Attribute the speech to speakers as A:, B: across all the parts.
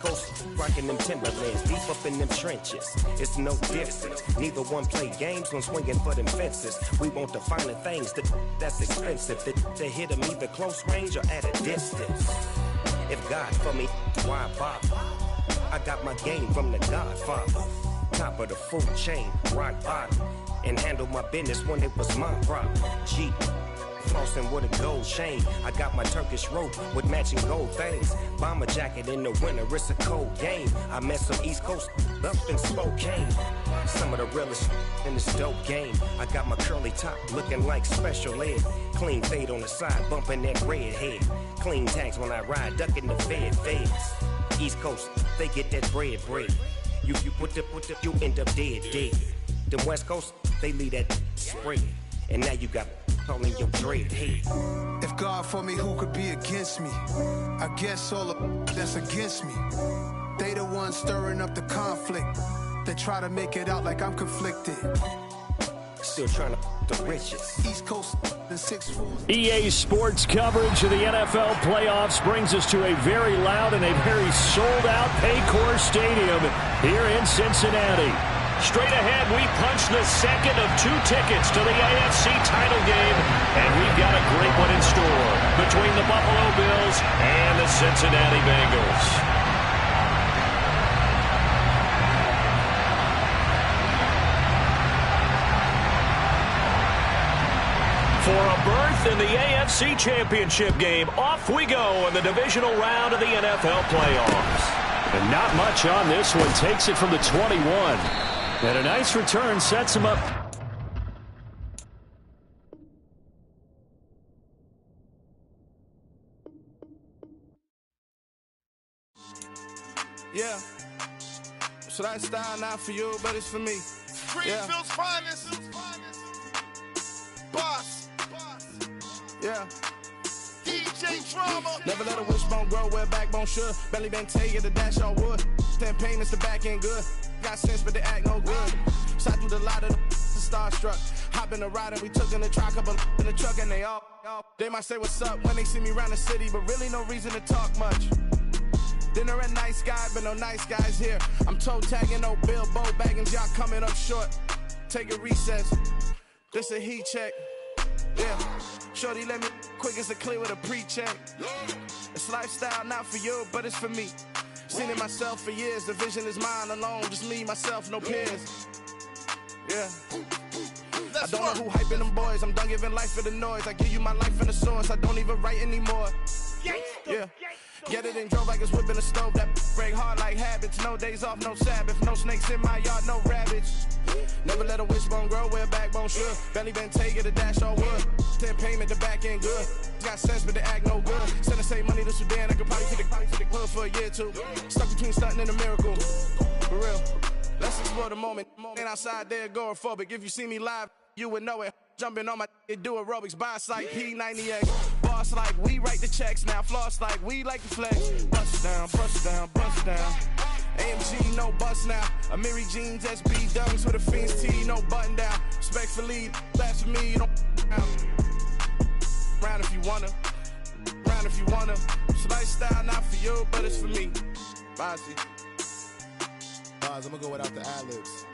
A: Coast rocking them Timberlands, deep up in them trenches. It's no difference. Neither one play games when swinging for them fences. We want the finer things that's expensive. To hit them either close range or at a distance. If God for me, why bother? I got my game from the Godfather. Top of the food chain, rock bottom. And handle my business when it was my problem. G. Flossing with a gold chain. I got my Turkish rope with matching gold things. Bomber jacket in the winter, it's a cold game. I met some East Coast up in Spokane. Some of the realest in this dope game. I got my curly top looking like special ed. Clean fade on the side, bumping that red head. Clean tags when I ride, ducking the feds. East Coast, they get that bread. You put the, you end up dead. Them West Coast, they leave that spread. And now you got all in your dread head.
B: If God for me, who could be against me? I guess all the that's against me. They the ones stirring up the conflict. They try to make it out like I'm conflicted.
A: Still trying to the riches.
B: East Coast and 6-4.
C: EA Sports coverage of the NFL playoffs brings us to a very loud and a very sold-out Paycor Stadium here in Cincinnati. Straight ahead, we punch the second of 2 tickets to the AFC title game, and we've got a great one in store between the Buffalo Bills and the Cincinnati Bengals. For a berth in the AFC Championship game, off we go in the divisional round of the NFL playoffs. And not much on this one. Takes it from the 21. And a nice return sets him up.
D: Yeah. So that style not for you, but it's for me.
E: Greenfield's finest. Boss.
D: Yeah.
E: DJ Drama.
D: Never let a wishbone grow where backbone should. Belly been taking the dash all wood. Stand pain is the back end good. Got sense, but they act no good. Shot through the lot of the starstruck. Hop in the ride and we took in the truck, couple in the truck, and they all. They might say what's up when they see me around the city, but really no reason to talk much. Dinner at nice guy, but no nice guys here. I'm toe tagging, no Bilbo Baggins, y'all coming up short. Take a recess. This a heat check. Yeah. Shorty let me quick as a clear with a pre-check. It's lifestyle not for you, but it's for me. Seen it myself for years. The vision is mine alone. Just me, myself, no peers. Yeah. I don't know who hyping them boys. I'm done giving life for the noise. I give you my life in the source. I don't even write anymore. Yeah. Get it and drove like it's whipping a stove. That break hard like habits. No days off, no Sabbath. No snakes in my yard, no rabbits. Never let a wishbone grow where backbone should. Belly been taking the dash all wood. 10 payment, the back end good. Got sense, but they act no good. Send the same money to Sudan. I could probably take the hood for a year or two. Stuck between stunting and a miracle. For real. Let's explore the moment. Ain't outside there agoraphobic. If you see me live, you would know it. Jumping on my do aerobics. Boss like P90X. Boss like we write the checks now. Floss like we like the flex. Bust down, bust down, bust down. AMG, no bust now. Amiri jeans, SB dunks with a Fiends T, no button down. Respectfully, that's for me, you don't round if you wanna. Round if you wanna. It's lifestyle not for you, but it's for me. Bossy.
E: Bars, I'm gonna go without the ad-libs.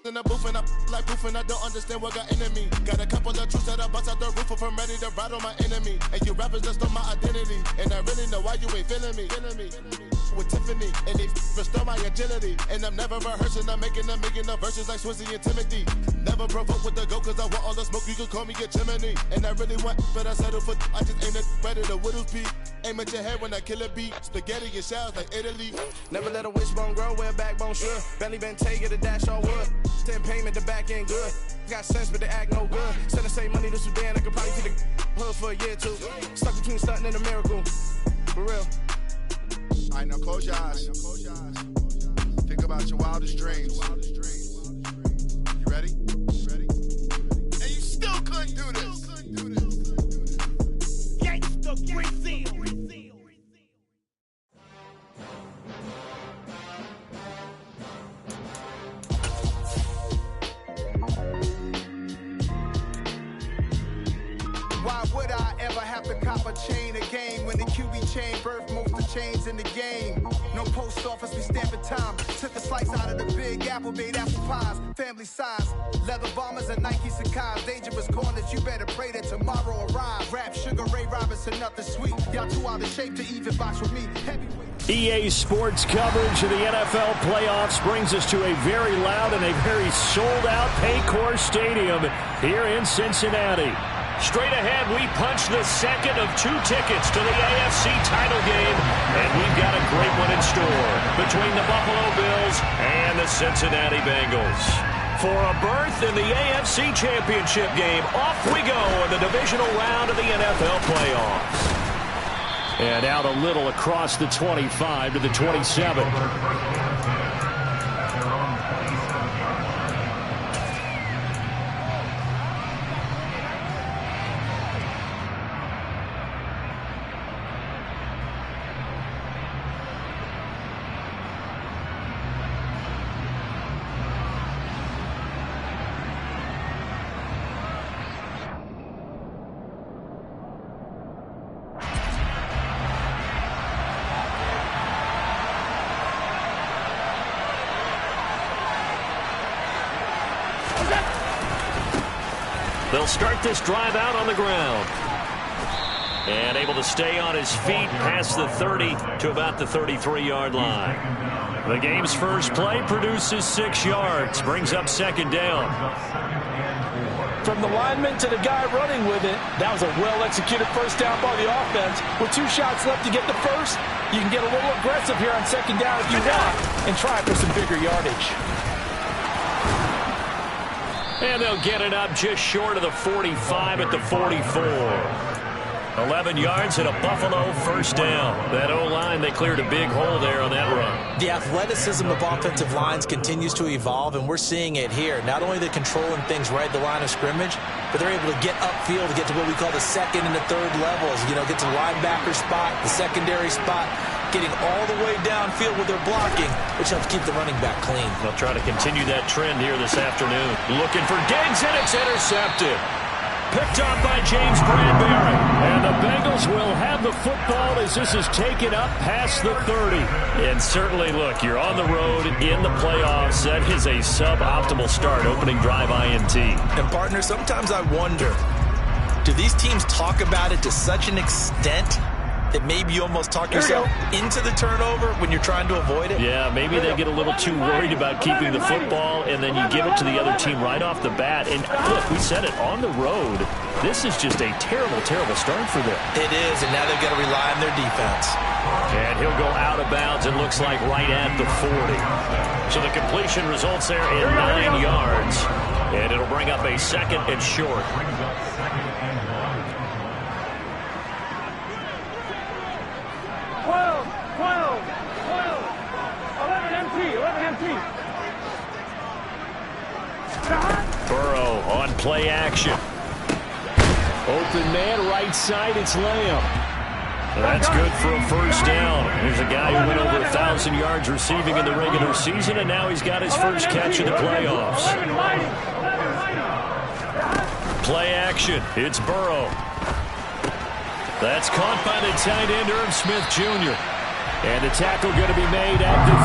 E: In the booth and I like proof and I don't understand what got into me. Got a couple of truths that I bust out the roof if I'm ready to ride on my enemy. And you rappers just stole my identity. And I really know why you ain't feeling me. With Tiffany and they restore my agility. And I'm never rehearsing, I'm making the verses like Swizzy and Timothy. Never provoke with the go cause I want all the smoke, you can call me a chimney. And I really want, but I settle for I just ain't ready to whittles peak. Aim at your head when I kill a beat. Spaghetti and shells like Italy.
D: Never let a wishbone grow where backbone should. Belly been taking the dash all wood. 10 payment, the back end good. Got sense, but they act no good. Send the same money to Sudan, I could probably take the hood for a year or two. Stuck between stunting and a miracle. For real.
E: All right, now close your eyes. Think about your wildest dreams. You ready? And you still couldn't do this. Gangsta Brazil.
B: Why would I ever have to cop a chain again when the QB chain birth most of chains in the game. No post office, we stamping time. Took a slice out of the big apple, made apple pies. Family size, leather bombers and Nike Sacai's. Dangerous corners, you better pray that tomorrow arrives. Rap, Sugar Ray Robinson, nothing sweet. Y'all too out of shape to even box with me.
C: EA Sports coverage of the NFL playoffs brings us to a very loud and a very sold-out Paycor Stadium here in Cincinnati. Straight ahead, we punch the second of 2 tickets to the AFC title game, and we've got a great one in store between the Buffalo Bills and the Cincinnati Bengals. For a berth in the AFC Championship game, off we go in the divisional round of the NFL playoffs. And out a little across the 25 to the 27. They'll start this drive out on the ground. And able to stay on his feet past the 30 to about the 33-yard line. The game's first play produces 6 yards, brings up second down.
F: From the lineman to the guy running with it, that was a well-executed first down by the offense. With 2 shots left to get the first, you can get a little aggressive here on second down if you want and try for some bigger yardage.
C: And they'll get it up just short of the 45 at the 44. 11 yards and a Buffalo first down. That O-line, they cleared a big hole there on that run.
F: The athleticism of offensive lines continues to evolve, and we're seeing it here. Not only the controlling things right at the line of scrimmage, but they're able to get upfield to get to what we call the second and the third levels. You know, get to the linebacker spot, the secondary spot, getting all the way downfield with their blocking, which helps keep the running back clean.
C: They'll try to continue that trend here this afternoon. Looking for Diggs, and it's intercepted. Picked off by James Bradbury. And the Bengals will have the football as this is taken up past the 30. And certainly, look, you're on the road in the playoffs. That is a suboptimal start, opening drive INT.
F: And, partner, sometimes I wonder, do these teams talk about it to such an extent that maybe you almost talk yourself into the turnover when you're trying to avoid it?
C: Yeah, maybe they get a little too worried about keeping the football, and then you give it to the other team right off the bat. And look, we said it, on the road, this is just a terrible, terrible start for them.
F: It is, and now they've got to rely on their defense.
C: And he'll go out of bounds, it looks like right at the 40. So the completion results there in 9 yards, and it'll bring up a second and short.
G: 11 empty.
C: Burrow on play action.
G: Open man, right side, it's Lamb.
C: That's good for a first down. Here's a guy who went over 1,000 yards receiving in the regular season, and now he's got his first catch in the playoffs. Play action. It's Burrow. That's caught by the tight end, Irv Smith Jr. And the tackle going to be made at the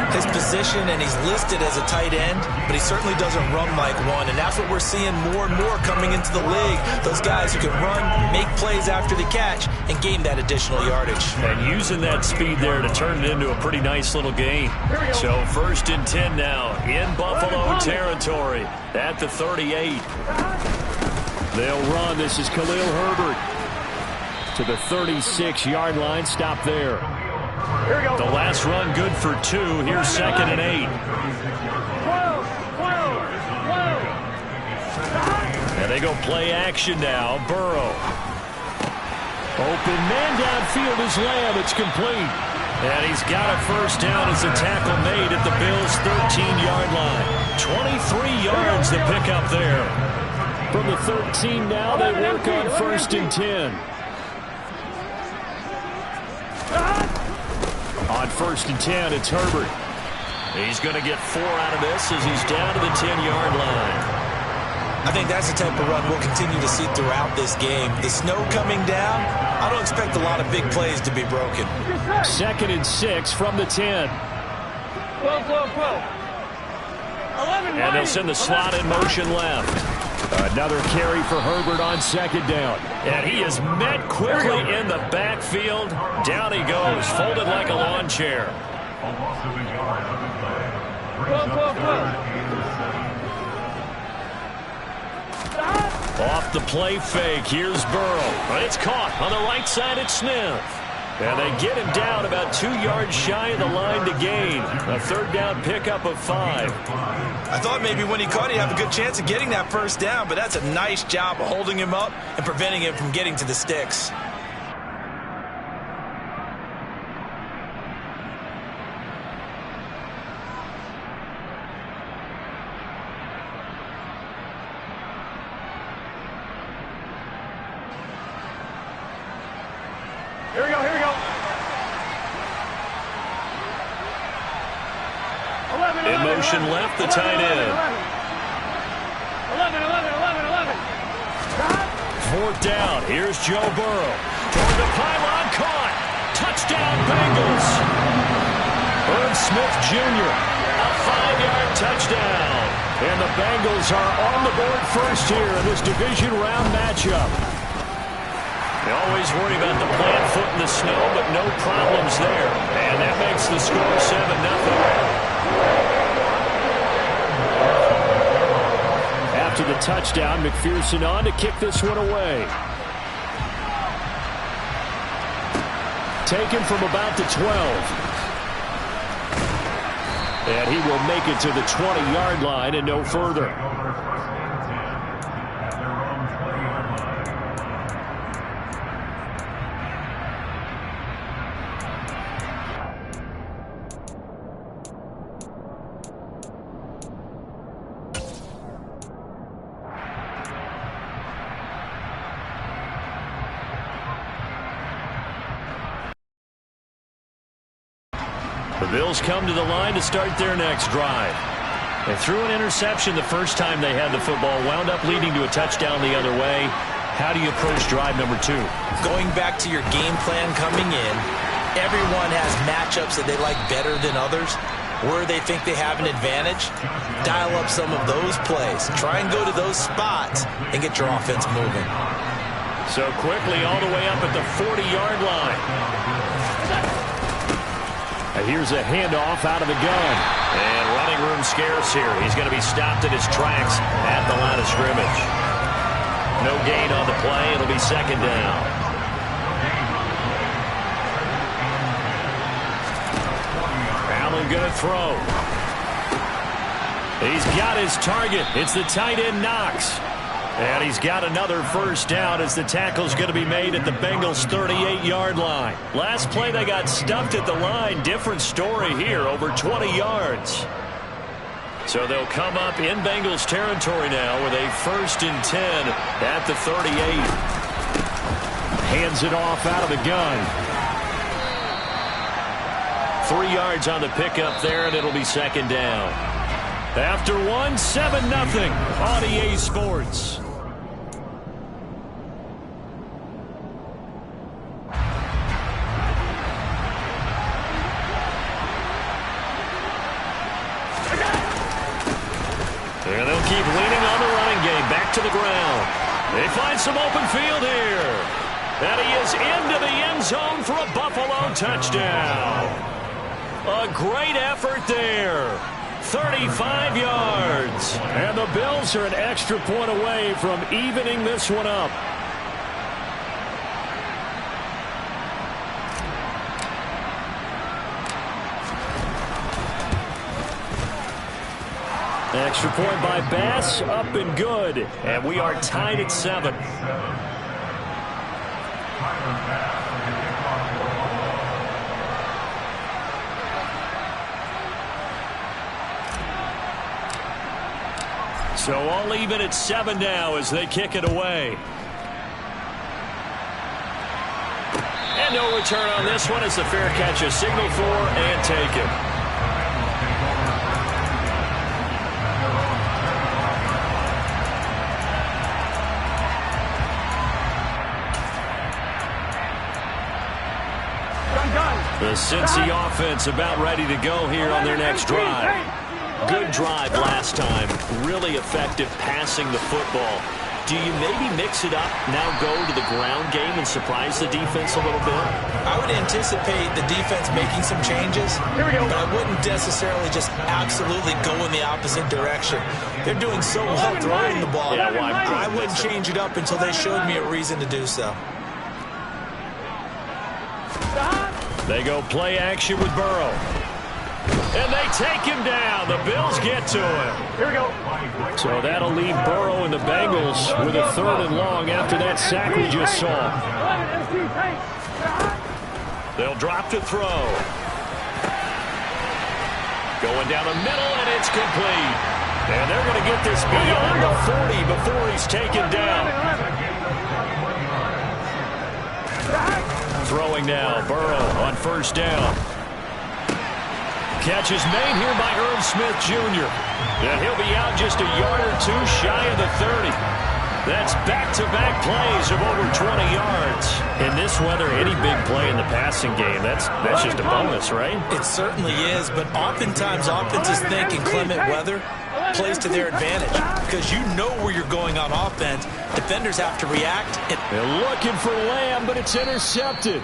C: 38.
F: His position, and he's listed as a tight end, but he certainly doesn't run like one, and that's what we're seeing more and more coming into the league. Those guys who can run, make plays after the catch, and gain that additional yardage.
C: And using that speed there to turn it into a pretty nice little gain. So 1st and 10 now in Buffalo territory at the 38. They'll run. This is Khalil Herbert to the 36-yard line. Stop there. The last run good for 2. Here's 2nd and 8. And they go play action now. Burrow. Open man downfield is Lamb. It's complete. And he's got a first down as the tackle made at the Bills' 13-yard line. 23 yards to pick up there.
G: From the 13 now, they work on 1st and 10.
C: On 1st and 10, it's Herbert. He's going to get 4 out of this as he's down to the 10-yard line.
F: I think that's the type of run we'll continue to see throughout this game. The snow coming down, I don't expect a lot of big plays to be broken.
G: 2nd and 6 from the 10. And they'll send the slot in motion left. Another carry for Herbert on 2nd down. And he is met quickly in the backfield. Down he goes, folded like a lawn chair. Off the play fake, here's Burrow. But it's caught on the right side at Smith. And they get him down about 2 yards shy of the line to gain. A 3rd down pickup of 5.
F: I thought maybe when he caught, he'd have a good chance of getting that 1st down, but that's a nice job of holding him up and preventing him from getting to the sticks.
G: Here we go. In motion left, the tight end. 11. 4th down. Here's Joe Burrow. Toward the pylon, caught. Touchdown, Bengals. Irv Smith Jr. A 5-yard touchdown. And the Bengals are on the board first here in this division round matchup. They always worry about the plant foot in the snow, but no problems there. And that makes the score 7-0. After the touchdown, McPherson on to kick this one away. Taken from about the 12. And he will make it to the 20-yard line and no further. The Bills come to the line to start their next drive. They threw an interception the first time they had the football, wound up leading to a touchdown the other way. How do you approach drive number 2?
F: Going back to your game plan coming in, everyone has matchups that they like better than others. Where they think they have an advantage, dial up some of those plays. Try and go to those spots and get your offense moving.
G: So quickly all the way up at the 40-yard line. Here's a handoff out of the gun. And running room scarce here. He's going to be stopped in his tracks at the line of scrimmage. No gain on the play. It'll be 2nd down. Allen going to throw. He's got his target. It's the tight end Knox. And he's got another 1st down as the tackle's going to be made at the Bengals' 38-yard line. Last play they got stuffed at the line. Different story here, over 20 yards. So they'll come up in Bengals territory now with a 1st and 10 at the 38. Hands it off out of the gun. 3 yards on the pickup there, and it'll be 2nd down. After 7-0 on EA Sports. And they'll keep leaning on the running game. Back to the ground. They find some open field here. And he is into the end zone for a Buffalo touchdown. A great effort there. 35 yards. And the Bills are an extra point away from evening this one up. Extra point by Bass, up and good. And we are tied at 7. So all even at 7 now as they kick it away. And no return on this one as the fair catch is signaled for and taken.
C: The Cincy offense about ready to go here on their next drive. Good drive last time. Really effective passing the football. Do you maybe mix it up, now go to the ground game and surprise the defense a little bit?
F: I would anticipate the defense making some changes, but I wouldn't necessarily just absolutely go in the opposite direction. They're doing so well throwing the ball.
C: Yeah,
F: I wouldn't change it up until they showed me a reason to do so.
C: They go play action with Burrow. And they take him down. The Bills get to him. Here we go. So that'll leave Burrow and the Bengals with a 3rd and long after that sack we just saw. They'll drop to throw. Going down the middle, and it's complete. And they're going to get this beyond the 40 before he's taken down. Throwing now, Burrow on 1st down. Catch is made here by Irv Smith Jr. And he'll be out just a yard or 2 shy of the 30. That's back-to-back plays of over 20 yards. In this weather, any big play in the passing game, that's just a bonus, right?
F: It certainly is, but oftentimes offenses think inclement weather plays to their advantage because you know where you're going on offense. Defenders have to react.
C: They're looking for Lamb, but it's intercepted.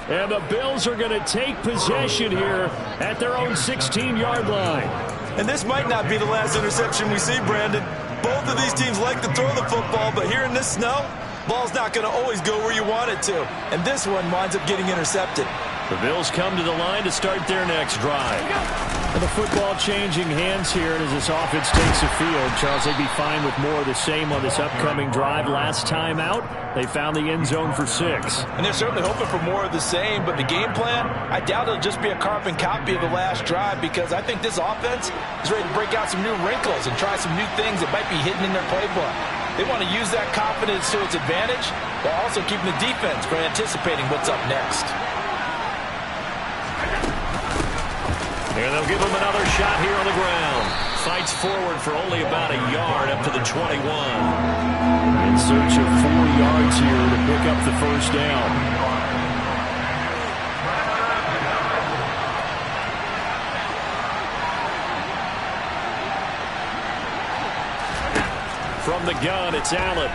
C: And the Bills are going to take possession here at their own 16-yard line.
F: And this might not be the last interception we see, Brandon. Both of these teams like to throw the football, but here in this snow, ball's not going to always go where you want it to. And this one winds up getting intercepted.
C: The Bills come to the line to start their next drive. And the football changing hands here as this offense takes the field. Charles, they'd be fine with more of the same on this upcoming drive. Last time out, they found the end zone for 6.
F: And they're certainly hoping for more of the same, but the game plan, I doubt it'll just be a carbon copy of the last drive because I think this offense is ready to break out some new wrinkles and try some new things that might be hidden in their playbook. They want to use that confidence to its advantage while also keeping the defense from anticipating what's up next.
C: And they'll give him another shot here on the ground. Fights forward for only about a yard up to the 21. In search of 4 yards here to pick up the 1st down. From the gun, it's Allen.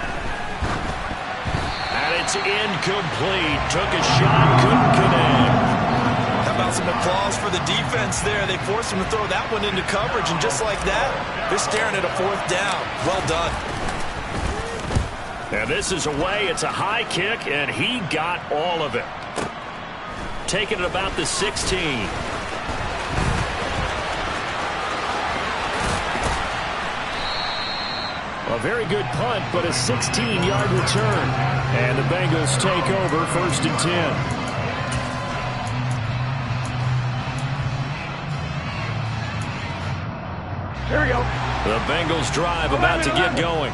C: And it's incomplete. Took a shot, couldn't connect.
F: How about some applause for the defense there? They forced him to throw that one into coverage, and just like that, they're staring at a 4th down. Well done.
C: And this is away. It's a high kick, and he got all of it. Taking it about the 16. A very good punt, but a 16-yard return. And the Bengals take over 1st and 10.
H: Here we go.
C: The Bengals drive about to get going.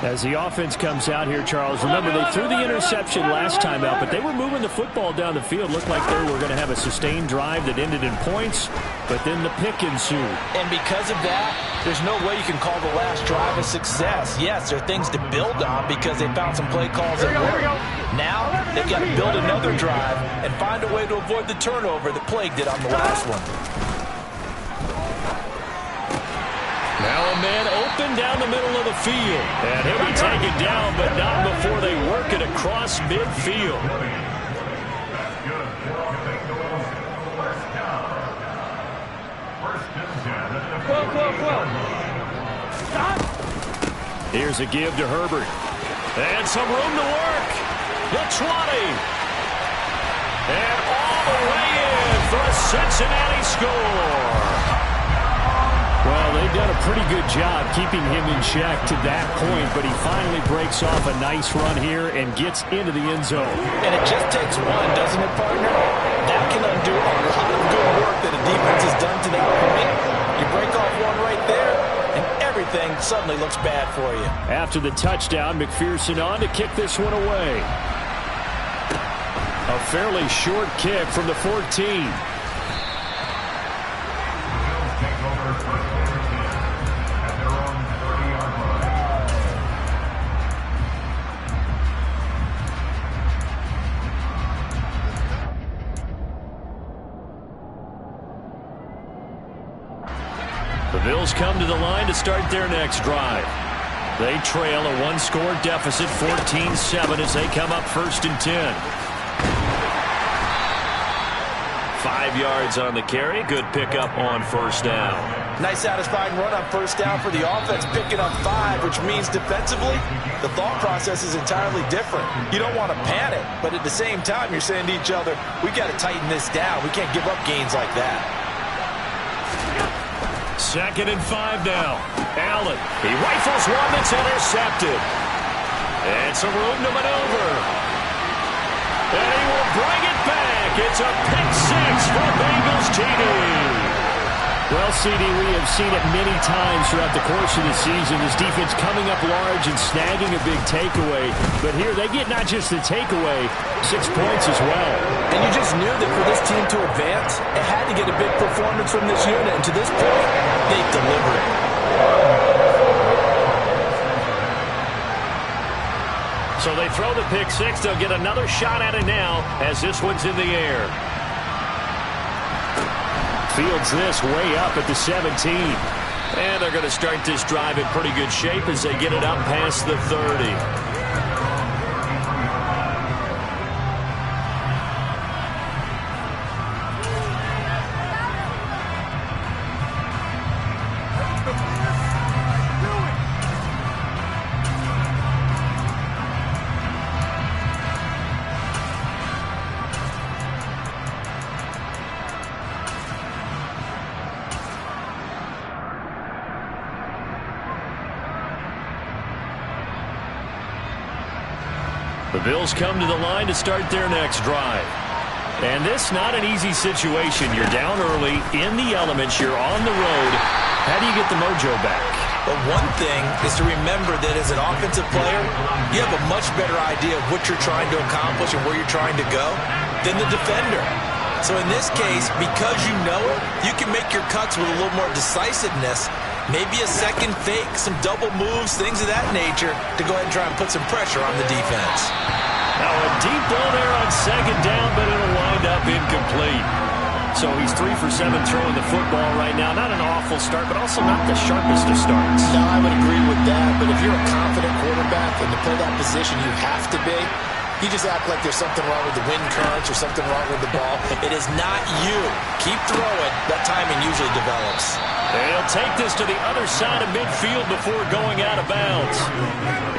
C: As the offense comes out here, Charles, remember they threw the interception last time out, but they were moving the football down the field. Looked like they were going to have a sustained drive that ended in points, but then the pick ensued.
F: And because of that, there's no way you can call the last drive a success. Yes, there are things to build on because they found some play calls that work. Now, they've got to build another drive and find a way to avoid the turnover that plagued it on the last one.
C: Now a man open down the middle of the field. And he'll be taken down, but not before they work it across midfield. Here's a give to Herbert. And some room to work. The 20. And all the way in for a Cincinnati score. Well, they've done a pretty good job keeping him in check to that point, but he finally breaks off a nice run here and gets into the end zone.
F: And it just takes one, doesn't it, partner? That can undo a lot of good work that a defense has done to that point. You break off one right there, and everything suddenly looks bad for you.
C: After the touchdown, McPherson on to kick this one away. A fairly short kick from the 14. The Bills come to the line to start their next drive. They trail a one-score deficit, 14-7, as they come up 1st and 10. 5 yards on the carry. Good pickup on 1st down.
F: Nice satisfying run on 1st down for the offense, picking up 5, which means defensively, the thought process is entirely different. You don't want to panic, but at the same time, you're saying to each other, we got to tighten this down. We can't give up gains like that.
C: 2nd and 5 now. Allen, he rifles one that's intercepted. And some room to maneuver. And he will bring it back. It's a pick-6 for Bengals TD. Well, CD, we have seen it many times throughout the course of the season. This defense coming up large and snagging a big takeaway. But here they get not just the takeaway, 6 points as well.
F: And you just knew that for this team to advance, it had to get a big performance from this unit. And to this point, they've delivered.
C: So they throw the pick-6. They'll get another shot at it now as this one's in the air. Fields this way up at the 17. And they're going to start this drive in pretty good shape as they get it up past the 30. The Bills come to the line to start their next drive. And this not an easy situation. You're down early, in the elements, you're on the road. How do you get the mojo back?
F: But one thing is to remember that as an offensive player, you have a much better idea of what you're trying to accomplish and where you're trying to go than the defender. So in this case, because you know it, you can make your cuts with a little more decisiveness. Maybe a second fake, some double moves, things of that nature to go ahead and try and put some pressure on the defense.
C: Now a deep ball there on 2nd down, but it'll wind up incomplete. So he's 3 for 7 throwing the football right now. Not an awful start, but also not the sharpest of starts.
H: No, I would agree with that. But if you're a confident quarterback and to play that position, you have to be. You just act like there's something wrong with the wind currents or something wrong with the ball.
F: It is not you. Keep throwing. That timing usually develops.
C: And he'll take this to the other side of midfield before going out of bounds.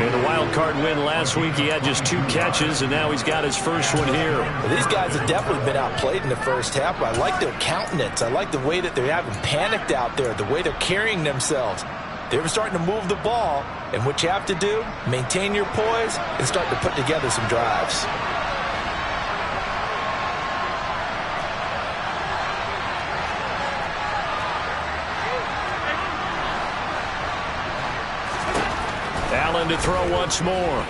C: In the wild card win last week, he had just 2 catches, and now he's got his first one here.
F: Well, these guys have definitely been outplayed in the first half, but I like their countenance. I like the way that they haven't panicked out there, the way they're carrying themselves. They're starting to move the ball, and what you have to do, maintain your poise and start to put together some drives.
C: Allen to throw once more.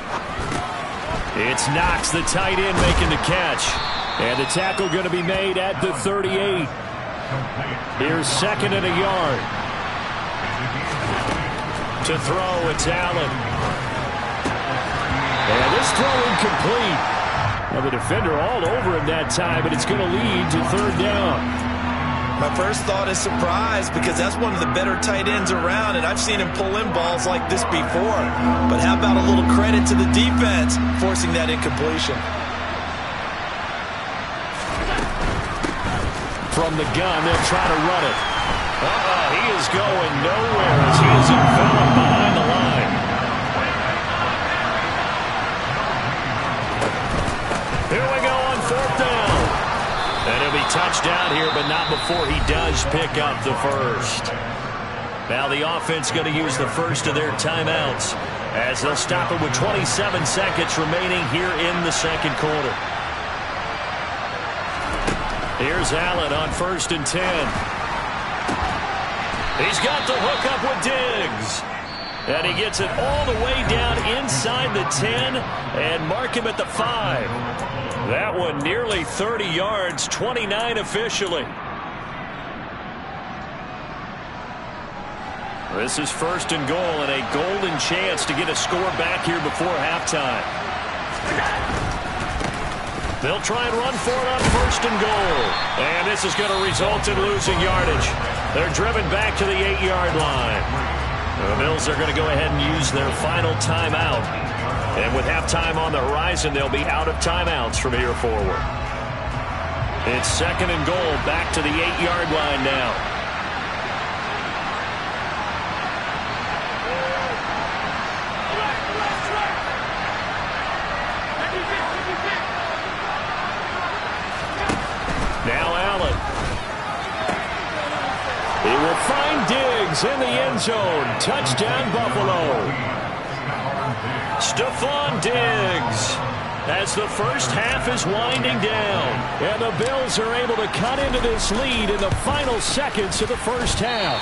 C: It's Knox, the tight end, making the catch. And the tackle going to be made at the 38. Here's 2nd and a yard. To throw, it's Allen. And this throw incomplete. Now the defender all over him that time, but it's going to lead to 3rd down.
F: My first thought is surprise because that's one of the better tight ends around, and I've seen him pull in balls like this before. But how about a little credit to the defense forcing that incompletion?
C: From the gun, they'll try to run it. He is going nowhere as he is enveloped behind the line. Here we go on 4th down. And he'll be touchdown here, but not before he does pick up the first. Now the offense going to use the first of their timeouts as they'll stop it with 27 seconds remaining here in the 2nd quarter. Here's Allen on 1st and 10. He's got the hook up with Diggs. And he gets it all the way down inside the 10 and mark him at the 5. That one nearly 30 yards, 29 officially. This is 1st and goal and a golden chance to get a score back here before halftime. They'll try and run for it on 1st and goal. And this is going to result in losing yardage. They're driven back to the 8-yard line. The Bills are going to go ahead and use their final timeout. And with halftime on the horizon, they'll be out of timeouts from here forward. It's 2nd and goal, back to the 8-yard line now. Now Allen. He will find Diggs in the end zone. Touchdown, Buffalo. Stephon Diggs as the first half is winding down. And the Bills are able to cut into this lead in the final seconds of the first half.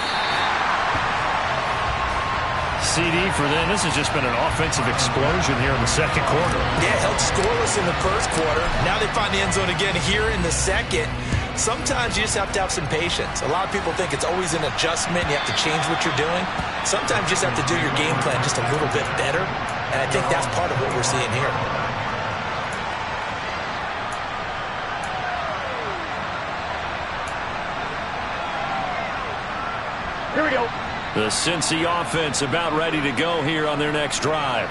G: CD for them. This has just been an offensive explosion here in the second quarter.
F: Yeah, held scoreless in the first quarter. Now they find the end zone again here in the second. Sometimes you just have to have some patience. A lot of people think it's always an adjustment. You have to change what you're doing. Sometimes you just have to do your game plan just a little bit better. And I think that's part of what we're seeing here.
C: Here we go. The Cincy offense about ready to go here on their next drive.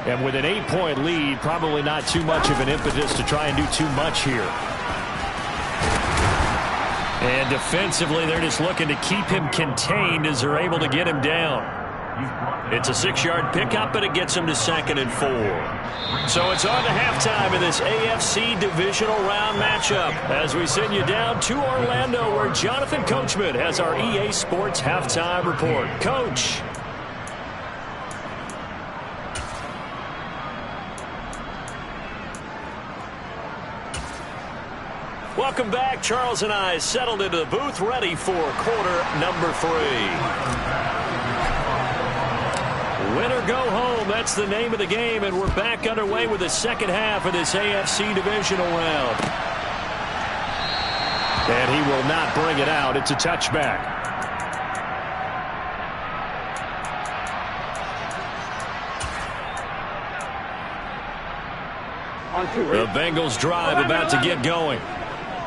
C: And with an 8-point lead, probably not too much of an impetus to try and do too much here. And defensively, they're just looking to keep him contained as they're able to get him down. It's a 6-yard pickup, and it gets him to 2nd and 4. So it's on to halftime in this AFC divisional round matchup as we send you down to Orlando, where Jonathan Coachman has our EA Sports halftime report. Coach. Welcome back. Charles and I settled into the booth, ready for quarter number 3. Win or go home, that's the name of the game, and we're back underway with the second half of this AFC divisional round. And he will not bring it out. It's a touchback. The Bengals drive about to get going.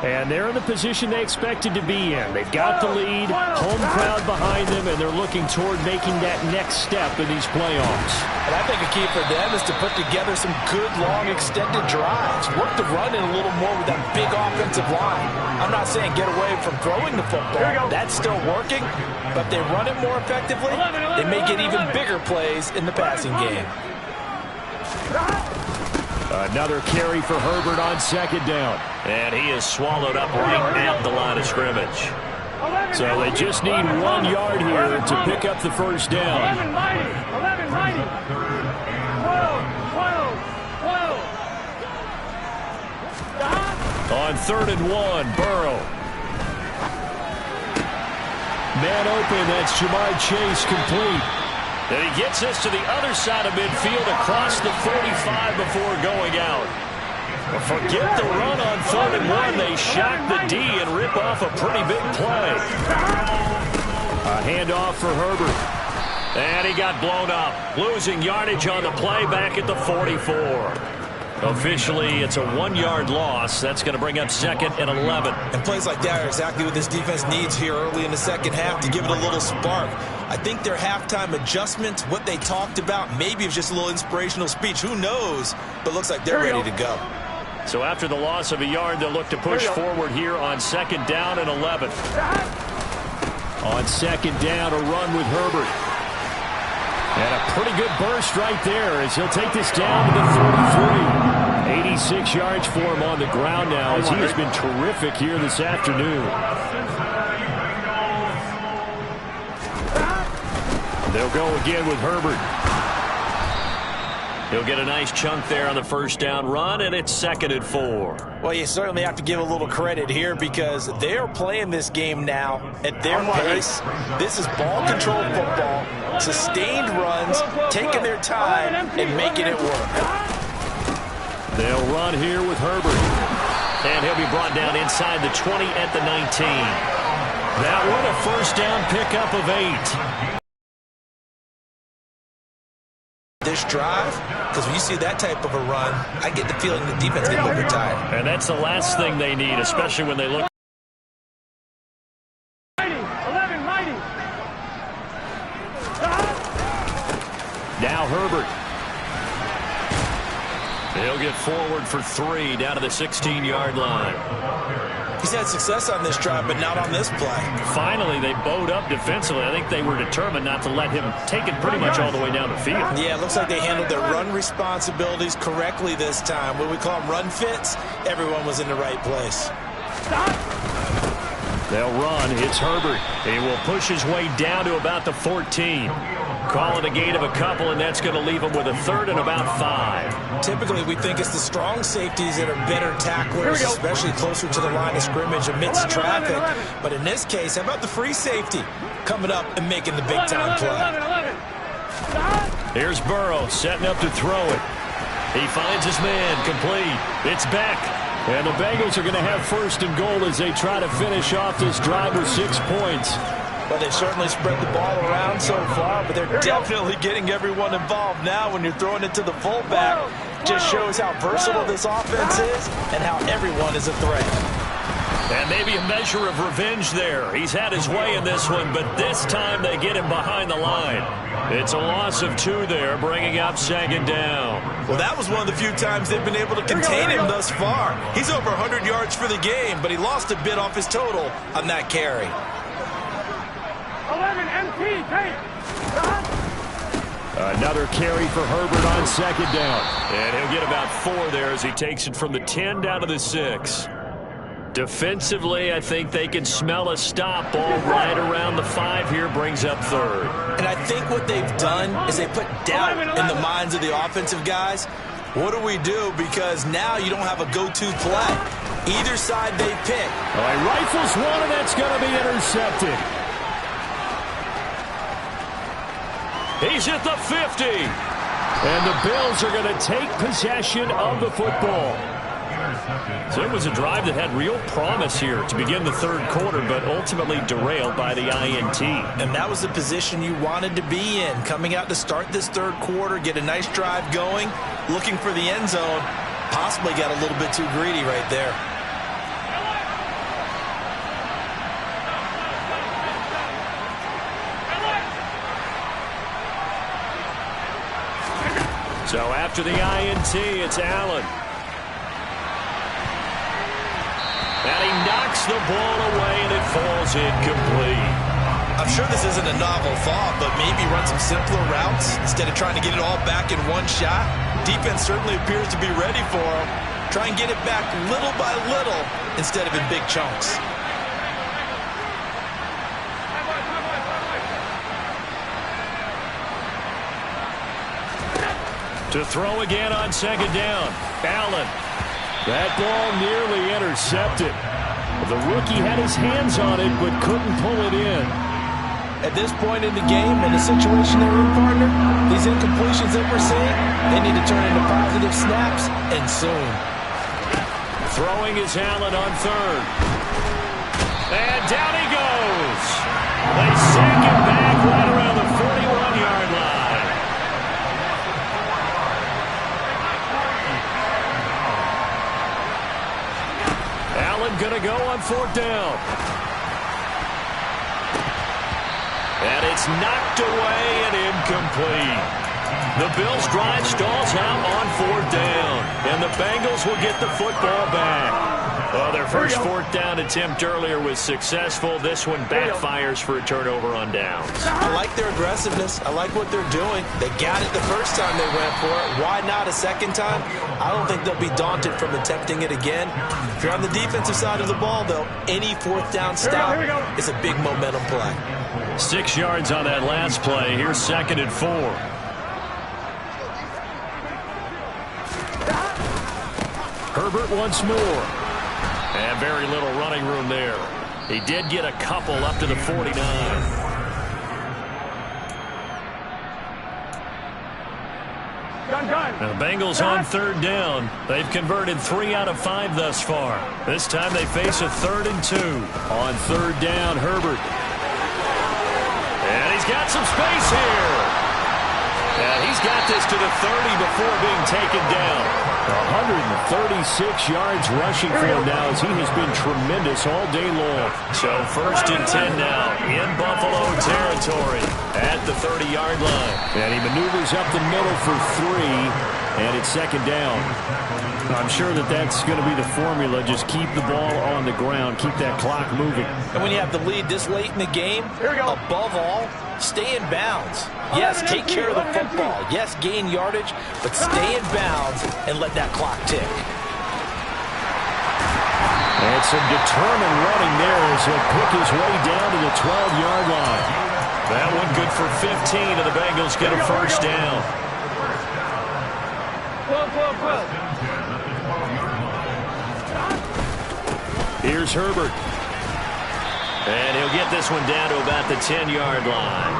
C: And they're in the position they expected to be in. They've got the lead, home crowd behind them, and they're looking toward making that next step in these playoffs.
F: And I think a key for them is to put together some good, long, extended drives. Work the run in a little more with that big offensive line. I'm not saying get away from throwing the football. That's still working. But if they run it more effectively, they may get even bigger plays in the passing game.
C: Another carry for Herbert on 2nd down. And he is swallowed up right at the line of scrimmage. So they just need 1 yard here to pick up the first down.
I: 11 mighty. 12, 12.
C: On 3rd and 1, Burrow. Man open, that's Jamar Chase complete. And he gets this to the other side of midfield across the 45 before going out. But forget the run on 3rd and 1. They shock the D and rip off a pretty big play. A handoff for Herbert. And he got blown up. Losing yardage on the play back at the 44. Officially, it's a 1-yard loss. That's going to bring up 2nd and 11.
F: And plays like that are exactly what this defense needs here early in the second half to give it a little spark. I think their halftime adjustment, what they talked about, maybe it was just a little inspirational speech. Who knows? But looks like they're ready to go.
C: So after the loss of a yard, they'll look to push forward here on 2nd down and 11. On 2nd down, a run with Herbert. And a pretty good burst right there as he'll take this down to the 43. 86 yards for him on the ground now as he has been terrific here this afternoon. They'll go again with Herbert. He'll get a nice chunk there on the first down run, and it's 2nd and 4.
F: Well, you certainly have to give a little credit here because they're playing this game now at their pace. This is ball control football, sustained runs, taking their time, and making it work.
C: They'll run here with Herbert. And he'll be brought down inside the 20 at the 19. That one a first down pickup of 8.
F: this drive, because when you see that type of a run, I get the feeling the defense gets a little bit tired.
C: And that's the last thing they need, especially when they look. Now Herbert. He'll get forward for 3 down to the 16-yard line.
F: He's had success on this drive, but not on this play.
C: Finally, they bowed up defensively. I think they were determined not to let him take it pretty much all the way down the field.
F: Yeah, it looks like they handled their run responsibilities correctly this time. What we call them run fits, everyone was in the right place.
C: They'll run. It's Herbert. He will push his way down to about the 14. Call it a gain of a couple, and that's going to leave him with a 3rd and about 5.
F: Typically, we think it's the strong safeties that are better tacklers, especially closer to the line of scrimmage amidst traffic. But in this case, how about the free safety coming up and making the big-time play?
C: Here's Burrow setting up to throw it. He finds his man, complete. It's Beck. And the Bengals are going to have 1st and goal as they try to finish off this drive with 6 points.
F: Well, they've certainly spread the ball around so far, but they're definitely getting everyone involved now when you're throwing it to the fullback. Just shows how versatile this offense is and how everyone is a threat.
C: And maybe a measure of revenge there. He's had his way in this one, but this time they get him behind the line. It's a loss of 2 there, bringing up 2nd down.
F: Well, that was one of the few times they've been able to contain him thus far. He's over 100 yards for the game, but he lost a bit off his total on that carry.
I: 11 MT, take.
C: Another carry for Herbert on 2nd down. And he'll get about 4 there as he takes it from the 10 down to the 6. Defensively, I think they can smell a stop ball right around the 5 here, brings up 3rd.
F: And I think what they've done is they put doubt in the minds of the offensive guys. What do we do? Because now you don't have a go-to play. Either side they pick.
C: All right, rifles one, and that's going to be intercepted. He's at the 50. And the Bills are going to take possession of the football. So it was a drive that had real promise here to begin the 3rd quarter, but ultimately derailed by the INT.
F: And that was the position you wanted to be in. Coming out to start this 3rd quarter, get a nice drive going, looking for the end zone. Possibly got a little bit too greedy right there.
C: So after the INT, it's Allen. And he knocks the ball away, and it falls incomplete.
F: I'm sure this isn't a novel thought, but maybe run some simpler routes instead of trying to get it all back in one shot. Defense certainly appears to be ready for him. Try and get it back little by little instead of in big chunks.
C: To throw again on 2nd down. Allen. That ball nearly intercepted. The rookie had his hands on it but couldn't pull it in.
F: At this point in the game, in the situation they're in, partner, these incompletions that we're seeing, they need to turn into positive snaps, and soon.
C: Throwing is Allen on 3rd. And down he goes. They sink him back right around the 41-yard line. Going to go on 4th down. And it's knocked away and incomplete. The Bills' drive stalls out on 4th down. And the Bengals will get the football back. Well, their first 4th down attempt earlier was successful. This one backfires for a turnover on downs.
F: I like their aggressiveness. I like what they're doing. They got it the first time they went for it. Why not a second time? I don't think they'll be daunted from attempting it again. If you're on the defensive side of the ball, though, any 4th down stop is a big momentum play.
C: 6 yards on that last play. Here's 2nd and 4. Herbert once more. And very little running room there. He did get a couple up to the 49. Now the Bengals on 3rd down. They've converted 3 out of 5 thus far. This time they face a 3rd and 2. On 3rd down, Herbert. And he's got some space here. And he's got this to the 30 before being taken down. 136 yards rushing for him now as he has been tremendous all day long. So 1st and 10 now in Buffalo territory at the 30-yard line. And he maneuvers up the middle for 3, and it's 2nd down. I'm sure that's going to be the formula. Just keep the ball on the ground. Keep that clock moving.
F: And when you have the lead this late in the game, above all, stay in bounds. Yes, take care of the football. Yes, gain yardage, but stay in bounds and let that clock tick.
C: And some determined running there as he'll pick his way down to the 12-yard line. That one good for 15, and the Bengals get a 1st down. Here's Herbert. And he'll get this one down to about the 10-yard line.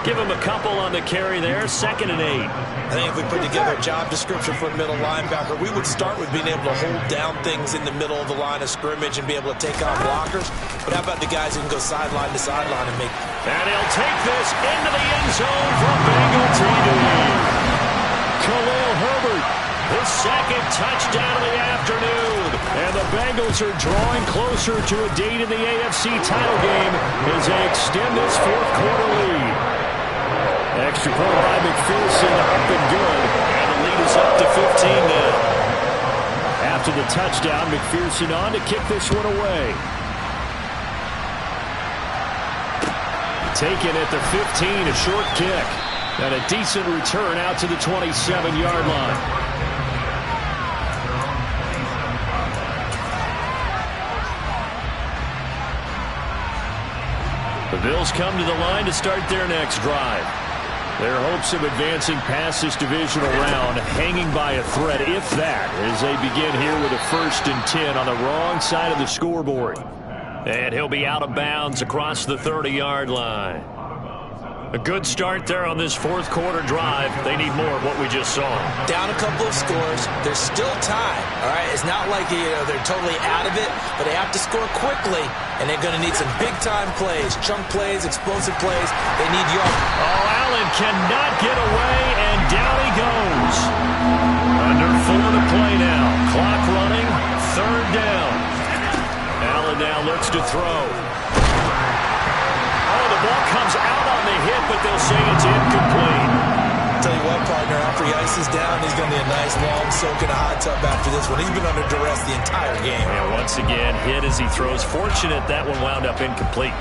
C: Give him a couple on the carry there. 2nd and 8.
F: I think if we put together a job description for a middle linebacker, we would start with being able to hold down things in the middle of the line of scrimmage and be able to take on blockers. But how about the guys who can go sideline to sideline and make...
C: And he'll take this into the end zone for Bengal TD. Khalil Herbert, his 2nd touchdown of the afternoon. And the Bengals are drawing closer to a date in the AFC title game as they extend this 4th quarter lead. Extra point by McPherson, up and good. And the lead is up to 15 now. After the touchdown, McPherson on to kick this one away. Taken at the 15, a short kick. And a decent return out to the 27-yard line. The Bills come to the line to start their next drive. Their hopes of advancing past this divisional round hanging by a thread, if that, as they begin here with a 1st and 10 on the wrong side of the scoreboard. And he'll be out of bounds across the 30-yard line. A good start there on this 4th quarter drive. They need more of what we just saw.
F: Down a couple of scores. There's still time. All right, it's not like they're totally out of it, but they have to score quickly, and they're going to need some big-time plays, chunk plays, explosive plays. They need yards.
C: Oh, Allen cannot get away, and down he goes. Under 4 to play now. Clock running, 3rd down. Allen now looks to throw. Oh, the ball comes out on the hit, but they'll say it's incomplete.
F: Tell you what, partner, after he ices down, he's going to be a nice long soak in a hot tub after this one. He's been under duress the entire game.
C: And once again, hit as he throws. Fortunate that one wound up incomplete.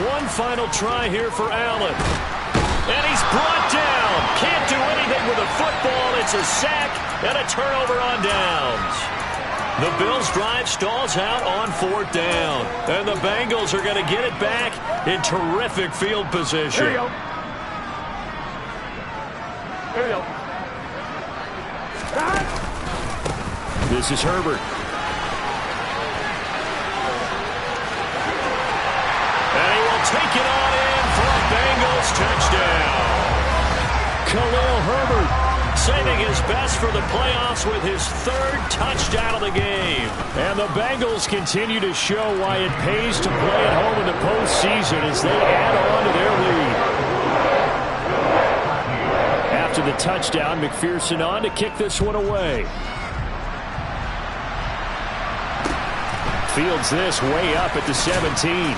C: One final try here for Allen. And he's brought down. Can't do anything with a football. It's a sack and a turnover on downs. The Bills' drive stalls out on 4th down. And the Bengals are going to get it back in terrific field position. Here you go. Here you go. This is Herbert. And he will take it on in for a Bengals touchdown. Khalil Herbert saving his best for the playoffs with his 3rd touchdown of the game. And the Bengals continue to show why it pays to play at home in the postseason as they add on to their lead. After the touchdown, McPherson on to kick this one away. Fields this way up at the 17.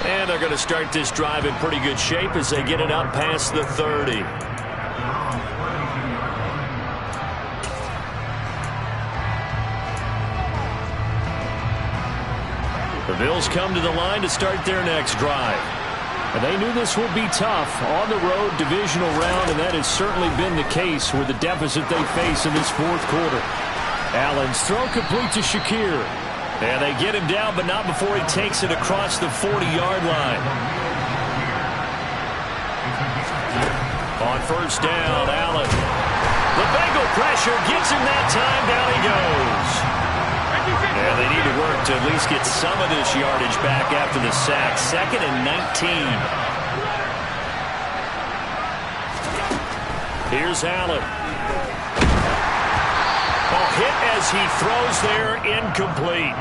C: And they're going to start this drive in pretty good shape as they get it up past the 30. The Bills come to the line to start their next drive. And they knew this would be tough on the road divisional round, and that has certainly been the case with the deficit they face in this 4th quarter. Allen's throw complete to Shakir. And they get him down, but not before he takes it across the 40-yard line. On 1st down, Allen. The Bengal pressure gets him that time. Down he goes. And they need to work to at least get some of this yardage back after the sack. 2nd and 19. Here's Allen. Oh, hit as he throws there, incomplete.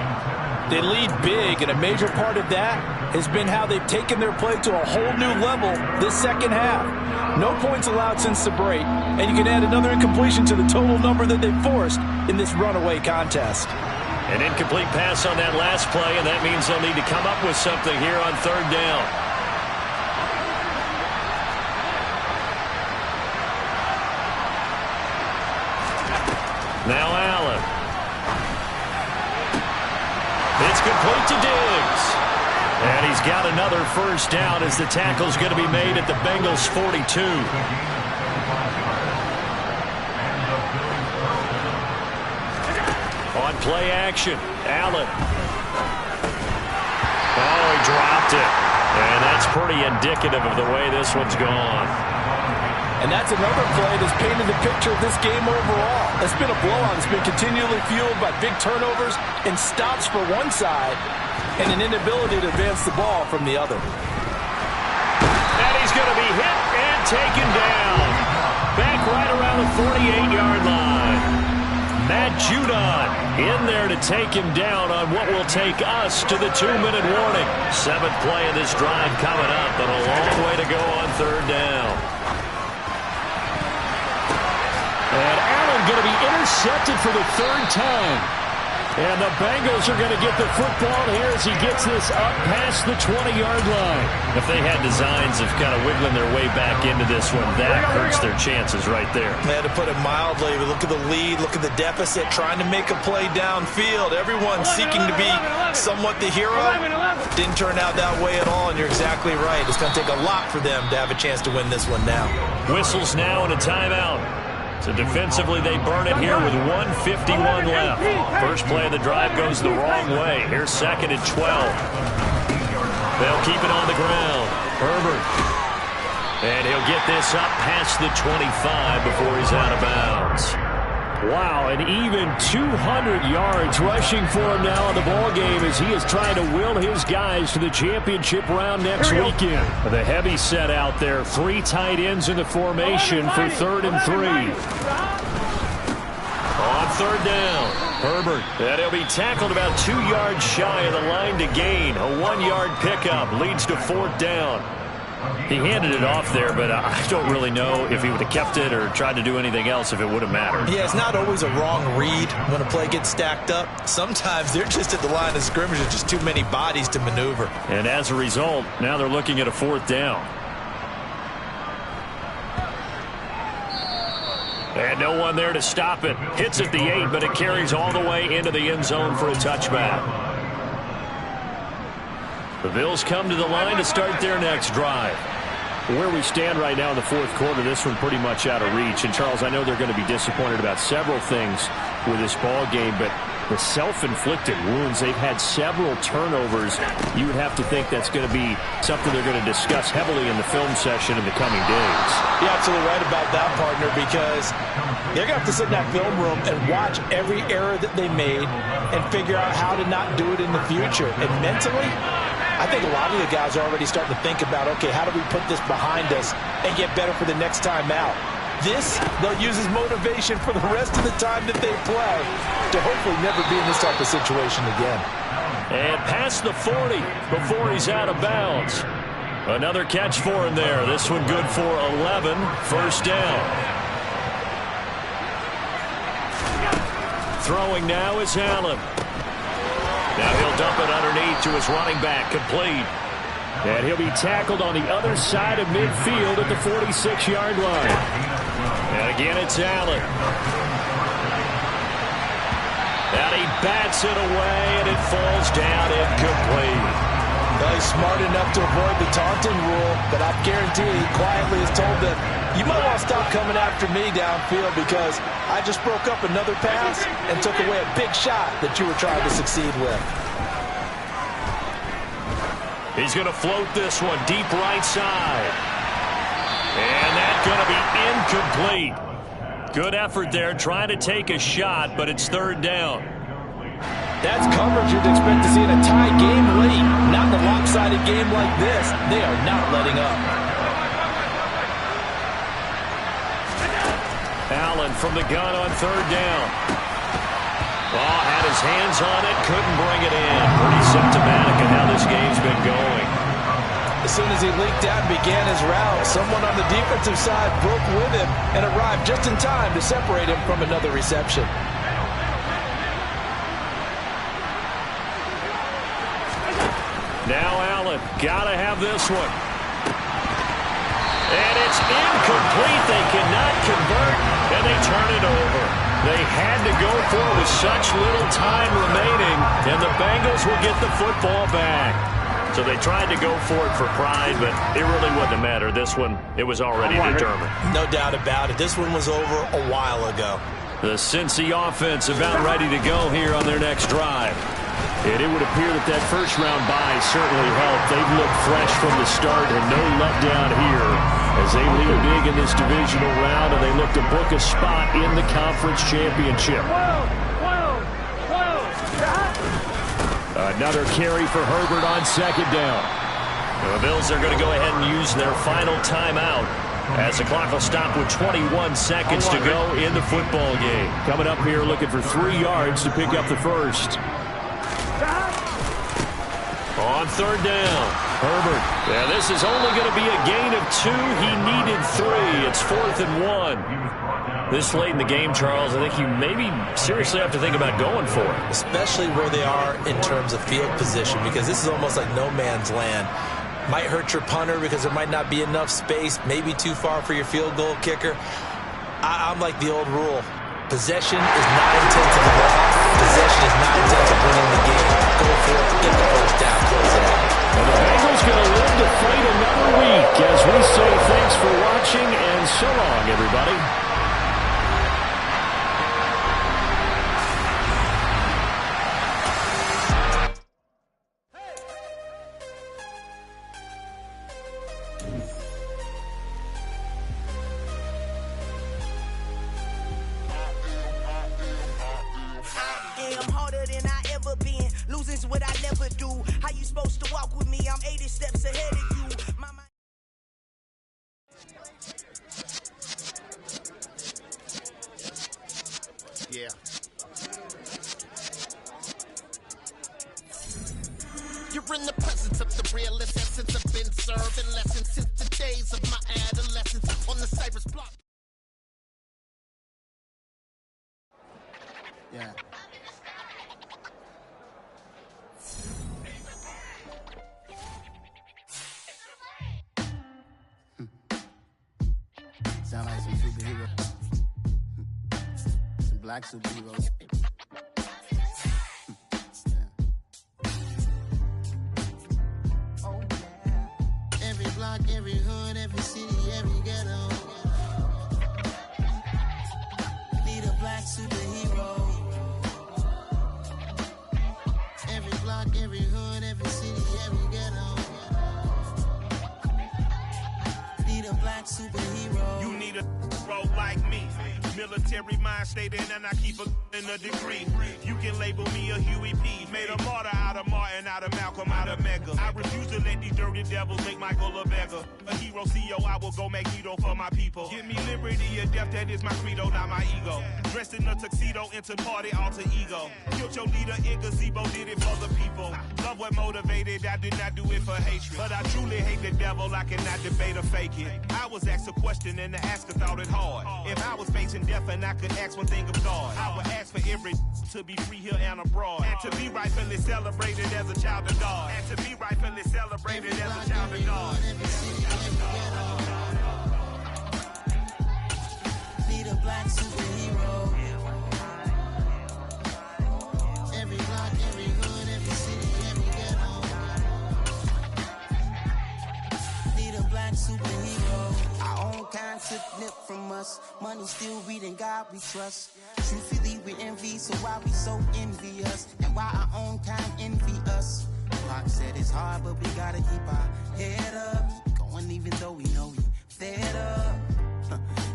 F: They lead big, and a major part of that has been how they've taken their play to a whole new level this second half. No points allowed since the break, and you can add another incompletion to the total number that they forced in this runaway contest.
C: An incomplete pass on that last play, and that means they'll need to come up with something here on third down. Now Allen. It's complete to Diggs. And he's got another first down as the tackle's going to be made at the Bengals 42. On play action, Allen. Oh, he dropped it. And that's pretty indicative of the way this one's gone.
F: And that's another play that's painted the picture of this game overall. It's been a blowout. It's been continually fueled by big turnovers and stops for one side and an inability to advance the ball from the other.
C: And he's going to be hit and taken down. Back right around the 48-yard line. Matt Judon in there to take him down on what will take us to the 2-minute warning. 7th play of this drive coming up, but a long way to go on third down. And Allen going to be intercepted for the third time. And the Bengals are going to get the football here as he gets this up past the 20-yard line. If they had designs of kind of wiggling their way back into this one, that hurts their chances right there.
F: Man, to put it mildly, look at the lead, look at the deficit, trying to make a play downfield. Everyone seeking to be somewhat the hero. Didn't turn out that way at all, and you're exactly right. It's going to take a lot for them to have a chance to win this one now.
C: Whistles now and a timeout. So defensively, they burn it here with 1:51 left. First play of the drive goes the wrong way. Here's 2nd and 12. They'll keep it on the ground. Herbert. And he'll get this up past the 25 before he's out of bounds. Wow, and even 200 yards rushing for him now in the ballgame as he is trying to will his guys to the championship round next weekend. The heavy set out there. 3 tight ends in the formation for 3rd and 3. On third down, Herbert. And he'll be tackled about 2 yards shy of the line to gain. A 1-yard pickup leads to 4th down. He handed it off there, but I don't really know if he would have kept it or tried to do anything else if it would have mattered.
F: Yeah, it's not always a wrong read when a play gets stacked up. Sometimes they're just at the line of scrimmage. There's just too many bodies to maneuver.
C: And as a result, now they're looking at a 4th down. And no one there to stop it. Hits at the 8, but it carries all the way into the end zone for a touchback. The Bills come to the line to start their next drive. Where we stand right now in the 4th quarter, this one pretty much out of reach. And, Charles, I know they're going to be disappointed about several things with this ball game, but the self-inflicted wounds, they've had several turnovers. You would have to think that's going to be something they're going to discuss heavily in the film session in the coming days.
F: You're absolutely right about that, partner, because they're going to have to sit in that film room and watch every error that they made and figure out how to not do it in the future. And mentally, I think a lot of the guys are already starting to think about, okay, how do we put this behind us and get better for the next time out? This, they'll use as motivation for the rest of the time that they play to hopefully never be in this type of situation again.
C: And past the 40 before he's out of bounds. Another catch for him there. This one good for 11. First down. Throwing now is Allen. Now he'll dump it underneath to his running back, complete. And he'll be tackled on the other side of midfield at the 46-yard line. And again, it's Allen. And he bats it away, and it falls down incomplete.
F: Well, he's smart enough to avoid the taunting rule, but I guarantee he quietly has told them, you might want to stop coming after me downfield because I just broke up another pass and took away a big shot that you were trying to succeed with.
C: He's going to float this one deep right side. And that's going to be incomplete. Good effort there trying to take a shot, but it's 3rd down.
F: That's coverage you'd expect to see in a tie game late. Not in a lopsided game like this. They are not letting up.
C: Allen from the gun on 3rd down. Oh, had his hands on it, couldn't bring it in. Pretty symptomatic of how this game's been going.
F: As soon as he leaked out and began his route, someone on the defensive side broke with him and arrived just in time to separate him from another reception.
C: Now Allen, gotta have this one. And it's incomplete. They cannot convert, and they turn it over. They had to go for it with such little time remaining, and the Bengals will get the football back. So they tried to go for it for pride, but it really wouldn't have mattered. This one, it was already determined.
F: No doubt about it. This one was over a while ago.
C: The Cincy offense about ready to go here on their next drive. And it would appear that that first-round bye certainly helped. They've looked fresh from the start and no letdown here as they lead big in this divisional round, and they look to book a spot in the conference championship. Another carry for Herbert on second down. The Bills are going to go ahead and use their final timeout as the clock will stop with 21 seconds to go in the football game. Coming up here looking for 3 yards to pick up the first. On third down, Herbert. Yeah, this is only going to be a gain of 2. He needed 3. It's 4th and 1. This late in the game, Charles, I think you maybe seriously have to think about going for it.
F: Especially where they are in terms of field position, because this is almost like no man's land. Might hurt your punter because there might not be enough space, maybe too far for your field goal kicker. I'm like the old rule. Possession is 9/10 of the ball. Possession is 9/10 of winning the game. Go for it, get the first down, close it out.
C: And the Bengals going to live to fight another week as we say thanks for watching and so long, everybody.
I: You're in the presence of the realest essence. I've been serving lessons since the days of my adolescence on the Cypress block.
B: Yeah. Sound like some superheroes. Some black superheroes. Every hood, every city, every ghetto. Need a black superhero. Every block, every hood, every city, every ghetto. Need a black superhero.
J: You need a role like me. Military mind state and I keep in a degree. You can label me a Huey P. Made a martyr out of Martin, out of Malcolm, out of Mega. I refuse to let these dirty devils make Michael a beggar. A hero CEO, I will go Magneto for my people. Give me liberty or death, that is my credo, not my ego. Dressed in a tuxedo, into party, alter ego. Killed your leader in gazebo, did it for the people. Love what motivated, I did not do it for hatred. But I truly hate the devil, I cannot debate or fake it. I was asked a question and the asker thought it hard. If I was facing death and I could ask one thing of God, I would ask for every to be free here and abroad, and to be rightfully celebrated as a child of God, and to be rightfully celebrated as a child of God.
B: Need a black superhero. Every block, every hood, every city, every ghetto. Need a black superhero. Our own kind took nip from us. Money still reading, God we trust. Truthfully we envy, so why we so envious? And why our own kind envy us? Pac said it's hard, but we gotta keep our head up. Going even though we know we fed up.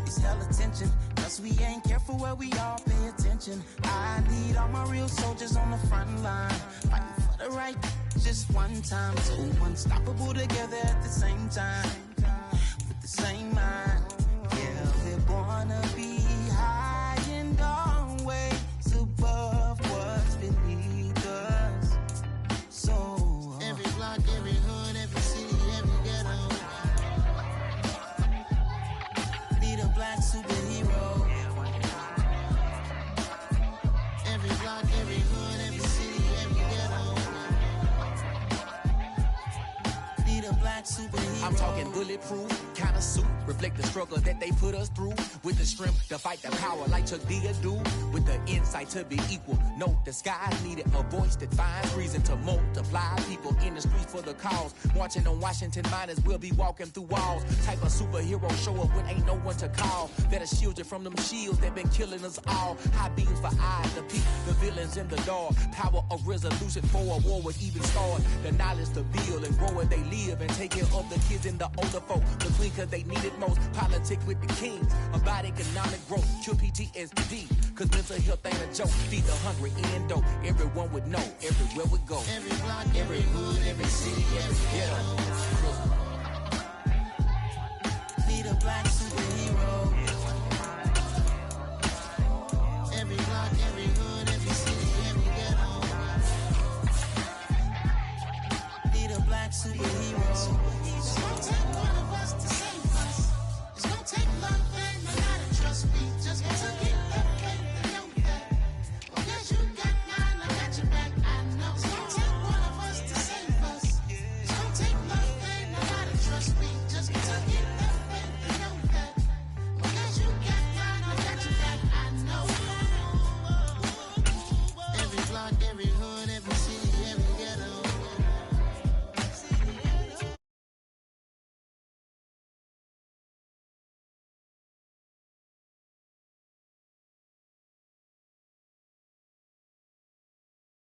B: It's hell attention, cause we ain't careful where we all pay attention. I need all my real soldiers on the front line, fighting for the right just one time. So unstoppable together at the same time, with the same mind. Yeah, we're gonna be high and always above.
K: rockin' bulletproof kind of suit. Reflect the struggle that they put us through. With the strength to fight the power like Chuck D do. With the insight to be equal. Note the skies needed a voice that finds reason to multiply. People in the streets for the cause. Marching on Washington miners will be walking through walls. Type of superhero show up when ain't no one to call. That'll shield you from them shields that been killing us all. High beams for eyes to peek the villains in the dark. Power of resolution for a war would even start. The knowledge to build and grow where they live and take care of the kids and the older folk. The clean cause they need it most. Politics with the kings. About economic growth. Cure PTSD. Cause mental health ain't a joke. Feed the hungry and dope. Everyone would know. Everywhere we go.
I: Every block, every hood, every city, every ghetto.